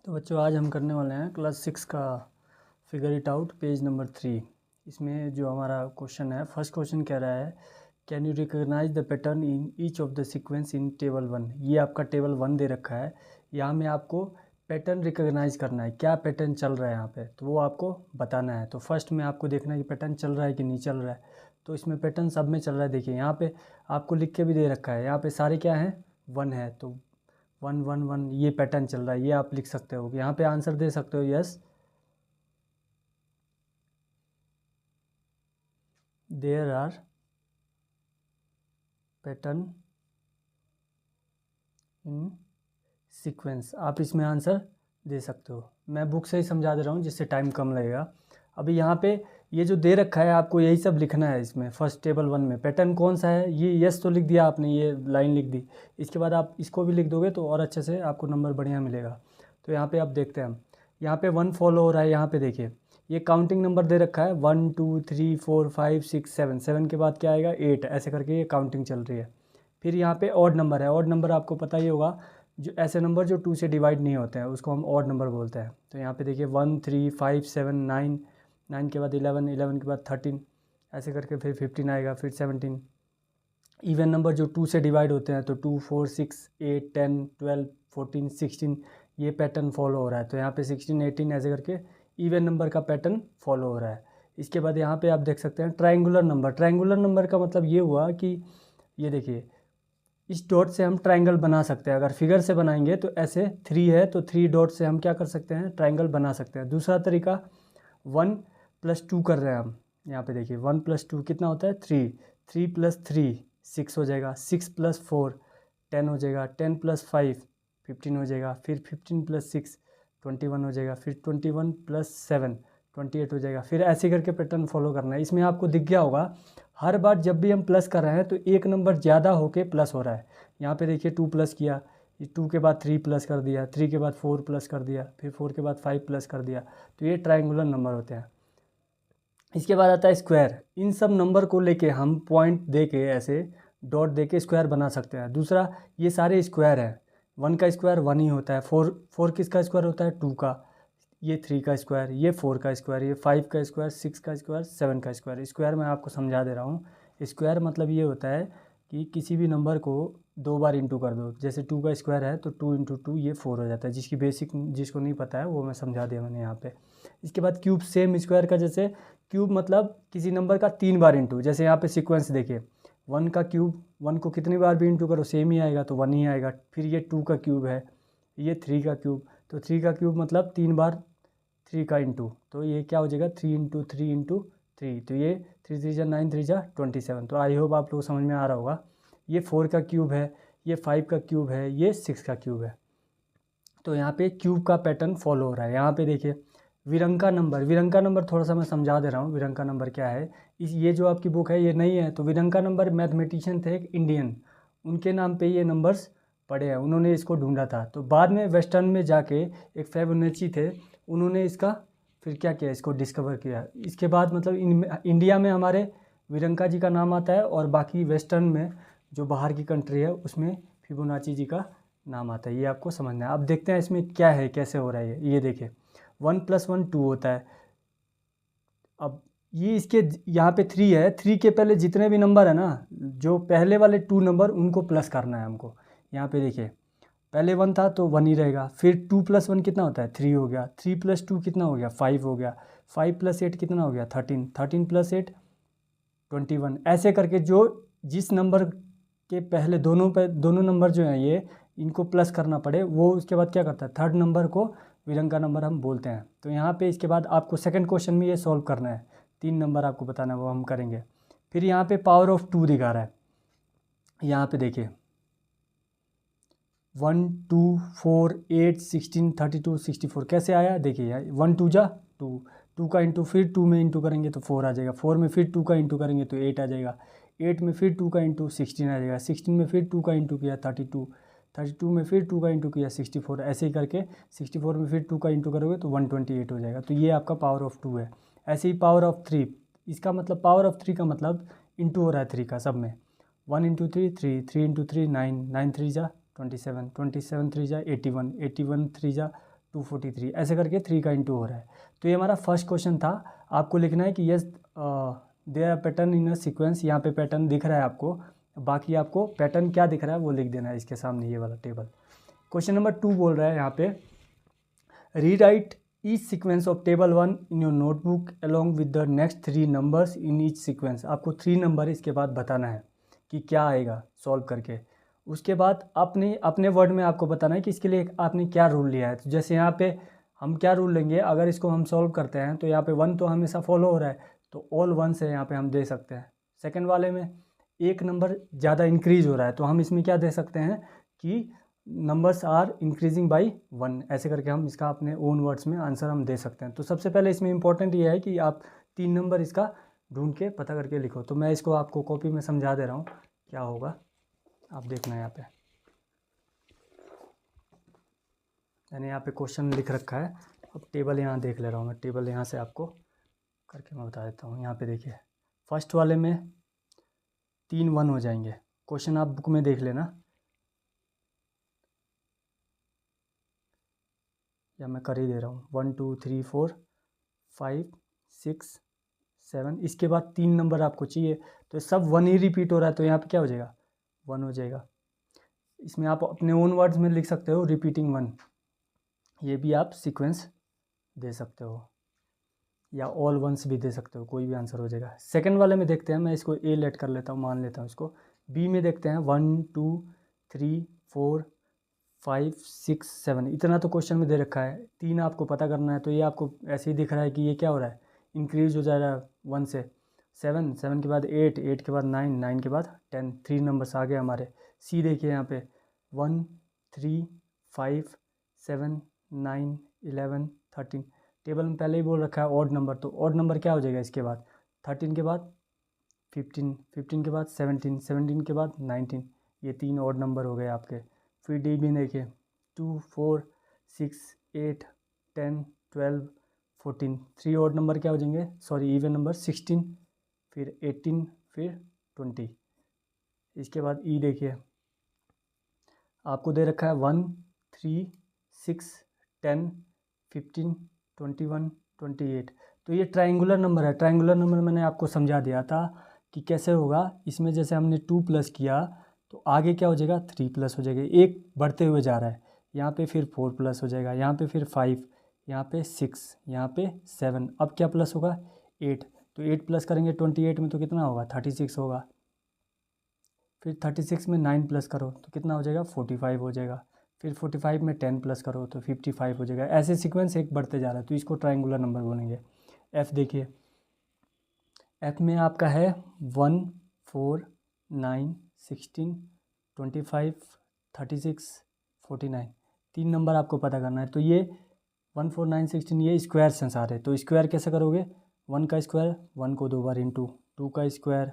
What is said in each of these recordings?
तो बच्चों आज हम करने वाले हैं क्लास 6 का figure it out page number 3। इसमें जो हमारा क्वेश्चन है, फर्स्ट क्वेश्चन कह रहा है can you recognise the pattern in each of the sequence in table 1। ये आपका टेबल 1 दे रखा है। यहाँ में आपको पैटर्न रिकॉग्नाइज करना है, क्या पैटर्न चल रहा है यहाँ पे, तो वो आपको बताना है। तो फर्स्ट में आपको देखना है कि पैटर्न चल रहा है कि नहीं चल रहा है। तो इसमें पैटर्न सब में चल रहा है। देखिए यहाँ पे आपको लिख के भी दे रखा है, यहाँ पे सारे क्या हैं, 1 है। तो 1 1 1 ये पैटर्न चल रहा है, ये आप लिख सकते हो। यहाँ पे आंसर दे सकते हो yes there are pattern in sequence, आप इसमें आंसर दे सकते हो। मैं बुक से ही समझा दे रहा हूँ जिससे टाइम कम लगेगा। अभी यहाँ पे ये जो दे रखा है आपको यही सब लिखना है इसमें। फर्स्ट टेबल 1 में पैटर्न कौन सा है, ये यस तो लिख दिया आपने, ये लाइन लिख दी। इसके बाद आप इसको भी लिख दोगे तो और अच्छे से आपको नंबर बढ़िया मिलेगा। तो यहाँ पे आप देखते हैं हम, यहाँ पे 1 फॉलो हो रहा है। यहाँ पे देखिए ये काउंटिंग नंबर दे रखा है 1 2 3 4 5 6 7, 7 के बाद क्या आएगा 8, ऐसे करके ये काउंटिंग चल रही है। फिर यहाँ पे ऑड नंबर है। ऑड नंबर आपको पता ही होगा, जो ऐसे नंबर जो 2 से डिवाइड नहीं होते हैं उसको हम ऑड नंबर बोलते हैं। तो यहाँ पे देखिए 1 3 5 7 9, 9 के बाद 11, 11 के बाद 13, ऐसे करके फिर 15 आएगा, फिर 17। इवन नंबर जो 2 से डिवाइड होते हैं तो 2 4 6 8 10 12 14 16, ये पैटर्न फॉलो हो रहा है। तो यहाँ पे 16 18 ऐसे करके इवन नंबर का पैटर्न फॉलो हो रहा है। इसके बाद यहाँ पे आप देख सकते हैं ट्रायंगुलर नंबर। ट्रायंगुलर नंबर का मतलब ये हुआ कि ये देखिए इस डॉट से हम ट्रायंगल बना सकते हैं। अगर फिगर से बनाएंगे तो ऐसे 3 है तो 3 डॉट से हम क्या कर सकते हैं, ट्रायंगल बना सकते हैं। दूसरा तरीका 1 + 2 कर रहे हैं हम। यहाँ पे देखिए 1 + 2 कितना होता है 3, 3 + 3 6 हो जाएगा, 6 + 4 10 हो जाएगा, 10 + 5 15 हो जाएगा, फिर 15 + 6 21 हो जाएगा, फिर 21 + 7 28 हो जाएगा। फिर ऐसे करके पैटर्न फॉलो करना है। इसमें आपको दिख गया होगा हर बार जब भी हम प्लस कर रहे हैं तो एक नंबर ज़्यादा होके प्लस हो रहा है। यहाँ पे देखिए 2 प्लस किया, 2 के बाद 3 प्लस कर दिया, 3 के बाद 4 प्लस कर दिया, फिर 4 के बाद 5 प्लस कर दिया। तो ये ट्रायंगुलर नंबर होते हैं। इसके बाद आता है स्क्वायर। इन सब नंबर को लेके हम पॉइंट दे के ऐसे डॉट दे के स्क्वायर बना सकते हैं। दूसरा ये सारे स्क्वायर हैं, 1 का स्क्वायर 1 ही होता है, 4 किसका स्क्वायर होता है 2 का, ये 3 का स्क्वायर, ये 4 का स्क्वायर, ये 5 का स्क्वायर, 6 का स्क्वायर, 7 का स्क्वायर। स्क्वायर मैं आपको समझा दे रहा हूँ। स्क्वायर मतलब ये होता है कि किसी भी नंबर को 2 बार इंटू कर दो। जैसे 2 का स्क्वायर है तो 2 × 2 ये 4 हो जाता है। जिसकी बेसिक जिसको नहीं पता है वो मैं समझा दिया मैंने यहाँ पे। इसके बाद क्यूब, सेम स्क्वायर का जैसे क्यूब मतलब किसी नंबर का 3 बार इंटू। जैसे यहाँ पे सीक्वेंस देखिए 1 का क्यूब, 1 को कितनी बार भी इंटू करो सेम ही आएगा तो 1 ही आएगा। फिर ये 2 का क्यूब है, ये 3 का क्यूब, तो 3 का क्यूब मतलब 3 बार 3 का इंटू, तो ये क्या हो जाएगा 3 × 3 × 3, तो ये 3 3 9 3 27। तो आई होप आप लोग समझ में आ रहा होगा। ये 4 का क्यूब है, ये 5 का क्यूब है, ये 6 का क्यूब है। तो यहाँ पे क्यूब का पैटर्न फॉलो हो रहा है। यहाँ पे देखिए विरंका नंबर, विरंका नंबर थोड़ा सा मैं समझा दे रहा हूँ। विरंका नंबर क्या है, इस ये जो आपकी बुक है ये नहीं है। तो विरंका नंबर मैथमेटिशियन थे एक इंडियन, उनके नाम पे ये नंबर्स पड़े हैं, उन्होंने इसको ढूंढा था। तो बाद में वेस्टर्न में जाके एक फिबोनाची थे, उन्होंने इसका फिर क्या किया, इसको डिस्कवर किया। इसके बाद मतलब इंडिया में हमारे विरंका जी का नाम आता है और बाकी वेस्टर्न में जो बाहर की कंट्री है उसमें फिबोनाची जी का नाम आता है। ये आपको समझना है। अब देखते हैं इसमें क्या है, कैसे हो रहा है। ये देखिए 1 + 1 2 होता है। अब ये इसके यहाँ पे 3 है, 3 के पहले जितने भी नंबर है ना, जो पहले वाले 2 नंबर उनको प्लस करना है हमको। यहाँ पे देखिए पहले 1 था तो 1 ही रहेगा। फिर 2 + 1 कितना होता है 3 हो गया, 3 + 2 कितना हो गया 5 हो गया, 5 + 8 कितना हो गया 13, 13 + 8 21। ऐसे करके जो जिस नंबर के पहले दोनों नंबर जो हैं ये इनको प्लस करना पड़े वो उसके बाद क्या करता है, थर्ड नंबर को विरंगा नंबर हम बोलते हैं। तो यहाँ पे इसके बाद आपको सेकंड क्वेश्चन में ये सॉल्व करना है, 3 नंबर आपको बताना है, वो हम करेंगे। फिर यहाँ पे पावर ऑफ 2 दिखा रहा है। यहाँ पे देखिए 1 2 4 8 16 32 64 कैसे आया देखिए यार, 1 2 जा 2, 2 का इंटू फिर 2 में इंटू करेंगे तो 4 आ जाएगा, 4 में फिर 2 का इंटू करेंगे तो 8 आ जाएगा, 8 में फिर 2 का इंटू 16 आ जाएगा, 16 में फिर 2 का इंटू किया 32, 32 में फिर 2 का इंटू किया 64। ऐसे ही करके 64 में फिर 2 का इंटू करोगे तो 128 हो जाएगा। तो ये आपका पावर ऑफ 2 है। ऐसे ही पावर ऑफ 3, इसका मतलब पावर ऑफ 3 का मतलब इंटू हो रहा है 3 का सब में। 1 × 3 3, 3 × 3 9, 9 3 जा 27, 27 3 जा 81, 81 3 जा 243 ऐसे करके 3 का इंटू हो रहा है। तो ये हमारा फर्स्ट क्वेश्चन था। आपको लिखना है कि yes there pattern in a sequence, यहाँ पे पैटर्न दिख रहा है आपको, बाकी आपको पैटर्न क्या दिख रहा है वो लिख देना है इसके सामने, ये वाला टेबल। क्वेश्चन नंबर 2 बोल रहा है यहाँ पे, rewrite each sequence of table 1 in your notebook along with the next 3 numbers in each sequence. आपको 3 नंबर इसके बाद बताना है कि क्या आएगा सॉल्व करके। उसके बाद अपने वर्ड में आपको बताना है कि इसके लिए आपने क्या रूल लिया है। तो जैसे यहाँ पे हम क्या रूल लेंगे, अगर इसको हम सॉल्व करते हैं तो यहाँ पे 1 तो हमेशा फॉलो हो रहा है, तो ऑल 1 से यहाँ पे हम दे सकते हैं। सेकंड वाले में एक नंबर ज़्यादा इंक्रीज हो रहा है, तो हम इसमें क्या दे सकते हैं कि नंबर्स आर इंक्रीजिंग बाई 1, ऐसे करके हम इसका अपने ओन वर्ड्स में आंसर हम दे सकते हैं। तो सबसे पहले इसमें इंपॉर्टेंट ये है कि आप 3 नंबर इसका ढूंढ के पता करके लिखो। तो मैं इसको आपको कॉपी में समझा दे रहा हूँ क्या होगा, आप देखना यहाँ पे। मैंने यहाँ पे क्वेश्चन लिख रखा है, अब टेबल यहाँ देख ले रहा हूँ मैं, टेबल यहाँ से आपको करके मैं बता देता हूँ। यहाँ पे देखिए फर्स्ट वाले में 3 1 हो जाएंगे। क्वेश्चन आप बुक में देख लेना, या मैं कर ही दे रहा हूँ। 1 2 3 4 5 6 7, इसके बाद 3 नंबर आपको चाहिए, तो सब 1 ही रिपीट हो रहा है, तो यहाँ पे क्या हो जाएगा 1 हो जाएगा। इसमें आप अपने ओन वर्ड्स में लिख सकते हो रिपीटिंग 1, ये भी आप सीक्वेंस दे सकते हो, या ऑल वंस भी दे सकते हो, कोई भी आंसर हो जाएगा। सेकंड वाले में देखते हैं, मैं इसको ए लेट कर लेता हूँ, मान लेता हूँ इसको। बी में देखते हैं 1 2 3 4 5 6 7, इतना तो क्वेश्चन में दे रखा है। 3 आपको पता करना है, तो ये आपको ऐसे ही दिख रहा है कि ये क्या हो रहा है, इंक्रीज हो जा रहा है 1 से। 7 7 के बाद 8 8 के बाद 9 9 के बाद 10, 3 नंबर्स आ गए हमारे। सी देखिए यहाँ पे 1 3 5 7 9 11 13, टेबल में पहले ही बोल रखा है ऑड नंबर, तो ऑड नंबर क्या हो जाएगा इसके बाद 13 के बाद 15 15 के बाद 17 17 के बाद 19, ये 3 ऑड नंबर हो गए आपके। फिर डी भी देखिए 2 4 6 8 10 12 14, 3 ऑड नंबर क्या हो जाएंगे, सॉरी इवन नंबर 16, फिर 18, फिर 20। इसके बाद ई देखिए आपको दे रखा है 1 3 6 10 15 21 28, तो ये ट्रायंगुलर नंबर है। ट्रायंगुलर नंबर मैंने आपको समझा दिया था कि कैसे होगा। इसमें जैसे हमने 2 प्लस किया तो आगे क्या हो जाएगा 3 प्लस हो जाएगा, एक बढ़ते हुए जा रहा है। यहाँ पे फिर 4 प्लस हो जाएगा, यहाँ पे फिर 5, यहाँ पे 6, यहाँ पे 7, अब क्या प्लस होगा 8, तो 8 प्लस करेंगे 28 में तो कितना होगा 36 होगा। फिर 36 में 9 प्लस करो तो कितना हो जाएगा 45 हो जाएगा। फिर 45 में 10 प्लस करो तो 55 हो जाएगा। ऐसे सीक्वेंस एक बढ़ते जा रहा है, तो इसको ट्रायंगुलर नंबर बोलेंगे। एफ़ देखिए, एफ़ में आपका है 1 4 9 16 25 36 49, 3 नंबर आपको पता करना है। तो ये 1 4 9 16 ये स्क्वायर सेंस आ रहे हैं, तो स्क्वायर कैसे करोगे, 1 का स्क्वायर 1 को 2 बार इंटू, 2 का स्क्वायर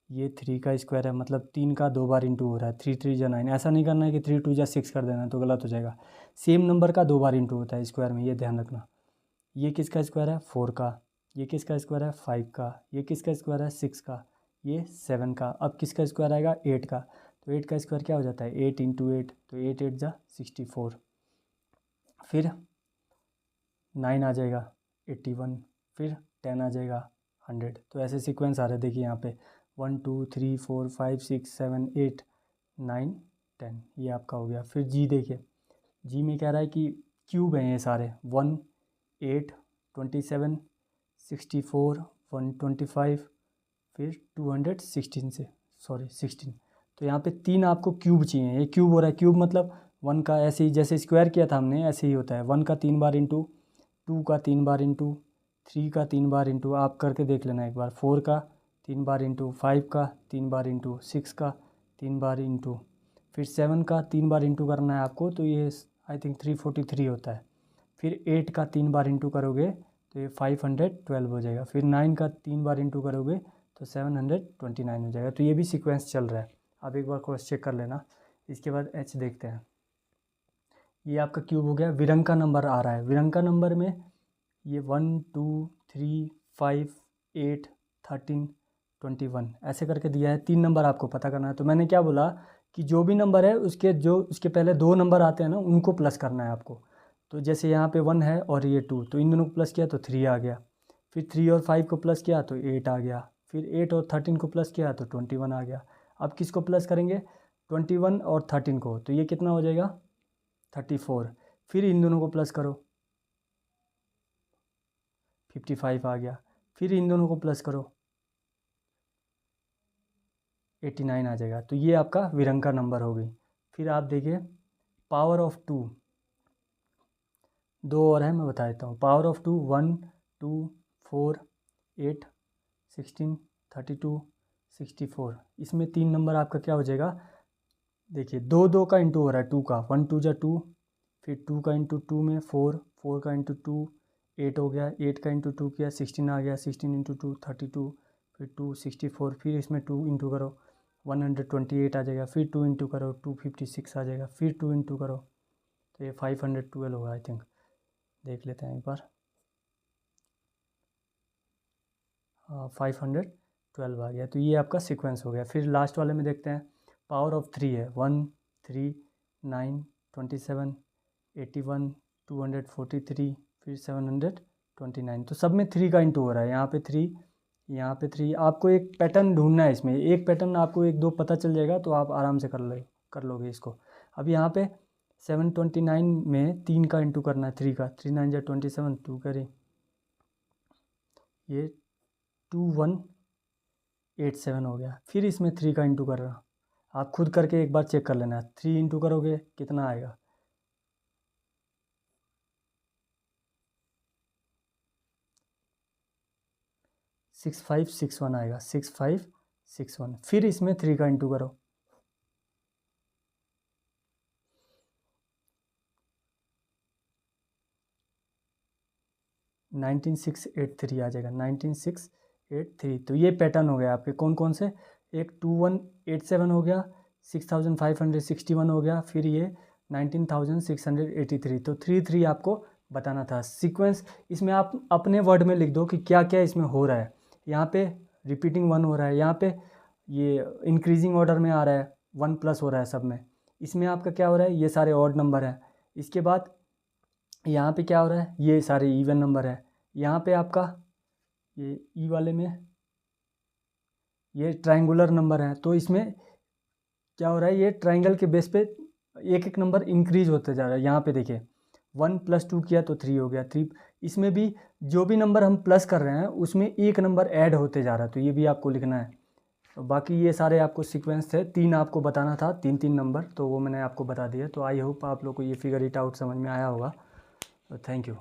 ये 3 का स्क्वायर है, मतलब 3 का 2 बार इंटू हो रहा है, 3 3 जा 9, ऐसा नहीं करना है कि 3 2 जा 6 कर देना, तो गलत हो जाएगा। सेम नंबर का 2 बार इंटू होता है स्क्वायर में, ये ध्यान रखना। ये किसका स्क्वायर है 4 का, ये किसका स्क्वायर है 5 का, ये किसका स्क्वायर है 6 का, ये 7 का, अब किसका स्क्वायर आएगा 8 का, तो 8 का स्क्वायर क्या हो जाता है 8 इंटू 8, तो 8 8 जा 64, फिर 9 आ जाएगा 81, फिर 10 आ जाएगा 100। तो ऐसे सीक्वेंस आ रहे हैं देखिए यहाँ पे 1 2 3 4 5 6 7 8 9 10, ये आपका हो गया। फिर जी देखिए, जी में कह रहा है कि क्यूब हैं ये सारे, 1 8 27 64 125, फिर 216 से सॉरी 16, तो यहाँ पे 3 आपको क्यूब चाहिए। ये क्यूब हो रहा है, क्यूब मतलब 1 का ऐसे ही जैसे स्क्वायर किया था हमने ऐसे ही होता है, 1 का 3 बार इंटू, 2 का 3 बार इंटू, 3 का 3 बार इंटू, आप करके देख लेना एक बार, 4 का 3 बार इंटू, 5 का 3 बार इंटू, 6 का 3 बार इंटू, फिर 7 का 3 बार इंटू करना है आपको, तो ये आई थिंक 343 होता है। फिर 8 का 3 बार इंटू करोगे तो ये 512 हो जाएगा। फिर 9 का 3 बार इंटू करोगे तो 729 हो जाएगा। तो ये भी सीक्वेंस चल रहा है, आप एक बार क्रॉस चेक कर लेना। इसके बाद एच देखते हैं, ये आपका क्यूब हो गया। विरंग का नंबर आ रहा है, विरंग का नंबर में ये 1 2 3 5 8 13 21 ऐसे करके दिया है। 3 नंबर आपको पता करना है। तो मैंने क्या बोला कि जो भी नंबर है उसके पहले 2 नंबर आते हैं ना उनको प्लस करना है आपको। तो जैसे यहाँ पे 1 है और ये 2, तो इन दोनों को प्लस किया तो 3 आ गया। फिर 3 और 5 को प्लस किया तो 8 आ गया। फिर 8 और 13 को प्लस किया तो 21 आ गया। अब किसको प्लस करेंगे? 21 और 13 को, तो ये कितना हो जाएगा? 34। फिर इन दोनों को प्लस करो, 55 आ गया। फिर इन दोनों को प्लस करो, 89 आ जाएगा। तो ये आपका विरंका नंबर हो गई। फिर आप देखिए पावर ऑफ 2, 2 और है, मैं बता देता हूँ। Power of 2 1 2 4 8 16 32 64। इसमें 3 नंबर आपका क्या हो जाएगा? देखिए 2 2 का इंटू हो रहा है 2 का, 1 2 जा 2, फिर 2 का इंटू 2 में 4, 4 का इंटू 2 8 हो गया, 8 का इंटू 2 किया 16 आ गया, 16 इंटू 2 32, फिर 2 64, फिर इसमें 2 इंटू करो 128 आ जाएगा, फिर 2 इंटू करो 256 आ जाएगा, फिर 2 इंटू करो तो ये 512 होगा आई थिंक। देख लेते हैं एक बार। 512 आ गया। तो ये आपका सीक्वेंस हो गया। फिर लास्ट वाले में देखते हैं। पावर ऑफ 3 है 1 3 9 27 81 243, फिर 729। तो सब में 3 का इंटू हो रहा है। यहाँ पे 3, यहाँ पे 3। आपको एक पैटर्न ढूंढना है इसमें। एक पैटर्न आपको 1 2 पता चल जाएगा तो आप आराम से कर लोगे इसको। अब यहाँ पे 729 में 3 का इंटू करना है 3 का। 3 9 जा 27, 2 करें ये 2187 हो गया। फिर इसमें 3 का इंटू कर रहा। आप खुद करके एक बार चेक कर लेना। 3 इंटू करोगे कितना आएगा? 6561 आएगा, 6561। फिर इसमें 3 का इंटू करो, 19683 आ जाएगा, 19683। तो ये पैटर्न हो गया आपके। कौन कौन से? एक 2187 हो गया, 6561 हो गया, फिर ये 19683। तो 3 आपको बताना था। सीक्वेंस इसमें आप अपने वर्ड में लिख दो कि क्या क्या इसमें हो रहा है। यहाँ पे रिपीटिंग 1 हो रहा है, यहाँ पे ये इंक्रीजिंग ऑर्डर में आ रहा है, 1 प्लस हो रहा है सब में। इसमें आपका क्या हो रहा है? ये सारे ऑड नंबर हैं। इसके बाद यहाँ पे क्या हो रहा है? ये सारे इवन नंबर है। यहाँ पे आपका ये ई वाले में ये ट्रायंगुलर नंबर है। तो इसमें क्या हो रहा है? ये ट्रायंगल के बेस पे एक एक नंबर इंक्रीज होते जा रहा है। यहाँ पे देखिए 1 + 2 किया तो 3 हो गया 3। इसमें भी जो भी नंबर हम प्लस कर रहे हैं उसमें एक नंबर ऐड होते जा रहा है। तो ये भी आपको लिखना है। तो बाकी ये सारे आपको सीक्वेंस थे। 3 आपको बताना था, 3 नंबर, तो वो मैंने आपको बता दिया। तो आई होप आप लोग को ये फिगर इट आउट समझ में आया होगा। Thank you.